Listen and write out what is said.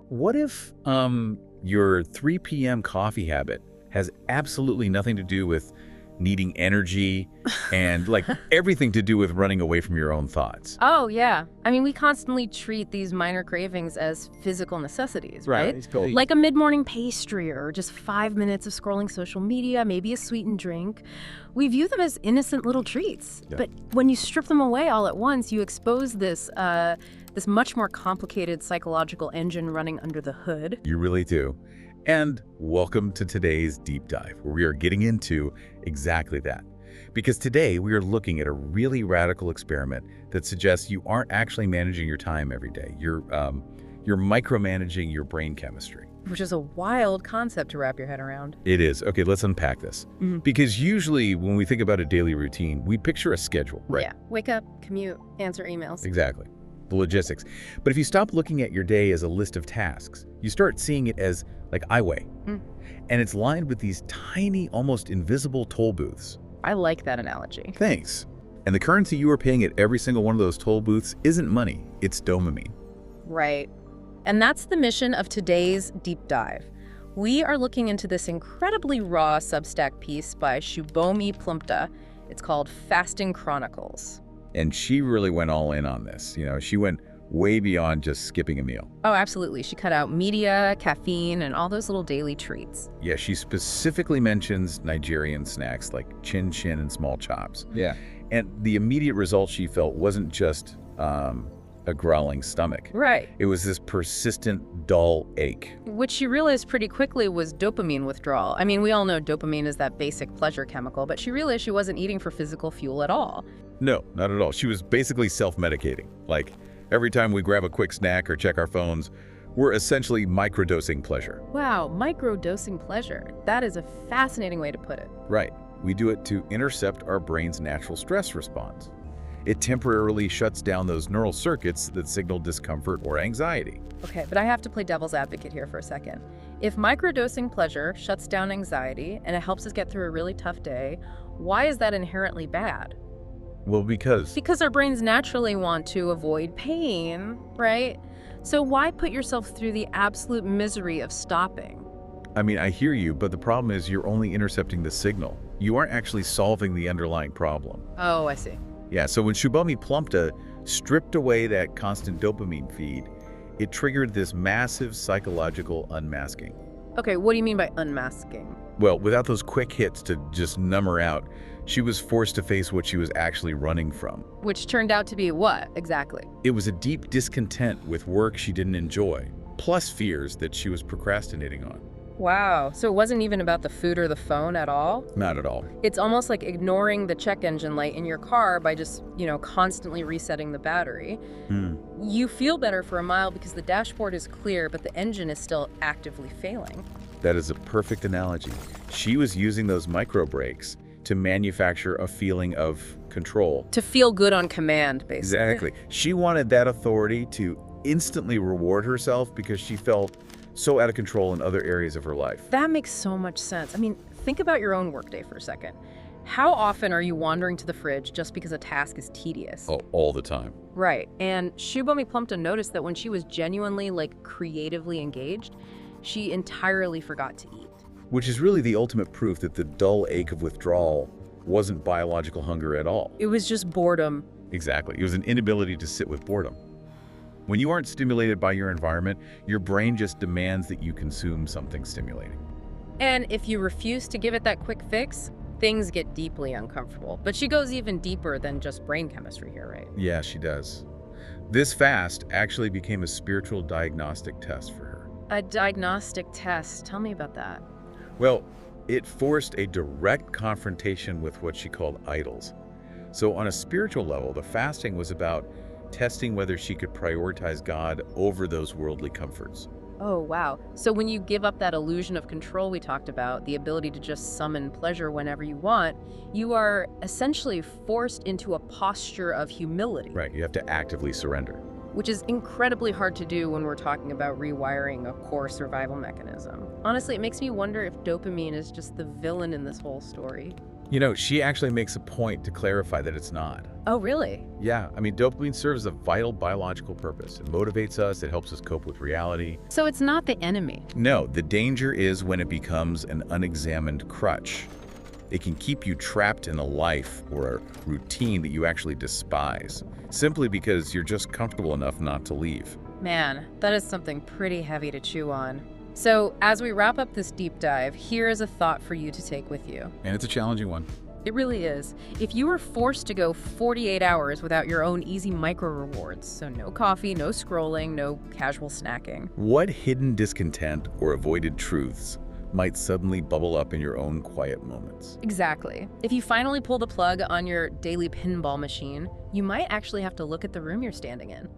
What if your 3 p.m. coffee habit has absolutely nothing to do with needing energy and like everything to do with running away from your own thoughts? Oh, yeah. I mean, we constantly treat these minor cravings as physical necessities, right? It's cool. Like a mid-morning pastry or just 5 minutes of scrolling social media, maybe a sweetened drink. We view them as innocent little treats. Yeah. But when you strip them away all at once, you expose this much more complicated psychological engine running under the hood. You really do. And welcome to today's deep dive, where we are getting into exactly that. Because today we are looking at a really radical experiment that suggests you aren't actually managing your time every day. You're micromanaging your brain chemistry. Which is a wild concept to wrap your head around. It is. Okay, let's unpack this. Because usually when we think about a daily routine, we picture a schedule, right? Yeah. Wake up, commute, answer emails. Exactly. The logistics. But if you stop looking at your day as a list of tasks, you start seeing it as like highway. And it's lined with these tiny, almost invisible toll booths. I like that analogy. Thanks. And the currency you are paying at every single one of those toll booths isn't money, it's dopamine. Right. And that's the mission of today's deep dive. We are looking into this incredibly raw Substack piece by Subomi Plumptre. It's called Fasting Chronicles. And she really went all in on this. You know, she went way beyond just skipping a meal. Oh, absolutely. She cut out media, caffeine, and all those little daily treats. Yeah, she specifically mentions Nigerian snacks like chin chin and small chops. Yeah. And the immediate result she felt wasn't just a growling stomach. Right. It was this persistent, dull ache. Which she realized pretty quickly was dopamine withdrawal. I mean, we all know dopamine is that basic pleasure chemical, but she realized she wasn't eating for physical fuel at all. No, not at all. She was basically self-medicating. Like, every time we grab a quick snack or check our phones, we're essentially microdosing pleasure. Wow, microdosing pleasure. That is a fascinating way to put it. Right. We do it to intercept our brain's natural stress response. It temporarily shuts down those neural circuits that signal discomfort or anxiety. Okay, but I have to play devil's advocate here for a second. If microdosing pleasure shuts down anxiety and it helps us get through a really tough day, why is that inherently bad? Well, because Because our brains naturally want to avoid pain, right? So why put yourself through the absolute misery of stopping? I mean, I hear you, but the problem is you're only intercepting the signal. You aren't actually solving the underlying problem. Oh, I see. Yeah, so when Subomi Plumptre stripped away that constant dopamine feed, it triggered this massive psychological unmasking. Okay, what do you mean by unmasking? Well, without those quick hits to just numb her out, she was forced to face what she was actually running from. Which turned out to be what, exactly? It was a deep discontent with work she didn't enjoy, plus fears that she was procrastinating on. Wow, so it wasn't even about the food or the phone at all? Not at all. It's almost like ignoring the check engine light in your car by just, constantly resetting the battery. You feel better for a mile because the dashboard is clear, but the engine is still actively failing. That is a perfect analogy. She was using those micro breaks to manufacture a feeling of control. To feel good on command, basically. Exactly. She wanted that authority to instantly reward herself because she felt so out of control in other areas of her life. That makes so much sense. I mean, think about your own workday for a second. How often are you wandering to the fridge just because a task is tedious? Oh, all the time. Right. And Subomi Plumptre noticed that when she was genuinely, creatively engaged, she entirely forgot to eat. Which is really the ultimate proof that the dull ache of withdrawal wasn't biological hunger at all. It was just boredom. Exactly. It was an inability to sit with boredom. When you aren't stimulated by your environment, your brain just demands that you consume something stimulating. And if you refuse to give it that quick fix, things get deeply uncomfortable. But she goes even deeper than just brain chemistry here, right? Yeah, she does. This fast actually became a spiritual diagnostic test for her. A diagnostic test. Tell me about that. Well, it forced a direct confrontation with what she called idols. So on a spiritual level, the fasting was about testing whether she could prioritize God over those worldly comforts. Oh, wow. So when you give up that illusion of control we talked about, the ability to just summon pleasure whenever you want, you are essentially forced into a posture of humility. Right, you have to actively surrender. Which is incredibly hard to do when we're talking about rewiring a core survival mechanism. Honestly, it makes me wonder if dopamine is just the villain in this whole story. She actually makes a point to clarify that it's not. Oh, really? Yeah, dopamine serves a vital biological purpose. It motivates us, it helps us cope with reality. So it's not the enemy. No, the danger is when it becomes an unexamined crutch. It can keep you trapped in a life or a routine that you actually despise, simply because you're just comfortable enough not to leave. Man, that is something pretty heavy to chew on. So, as we wrap up this deep dive, here is a thought for you to take with you. And it's a challenging one. It really is. If you were forced to go 48 hours without your own easy micro rewards, so no coffee, no scrolling, no casual snacking. What hidden discontent or avoided truths might suddenly bubble up in your own quiet moments? Exactly. If you finally pull the plug on your daily pinball machine, you might actually have to look at the room you're standing in.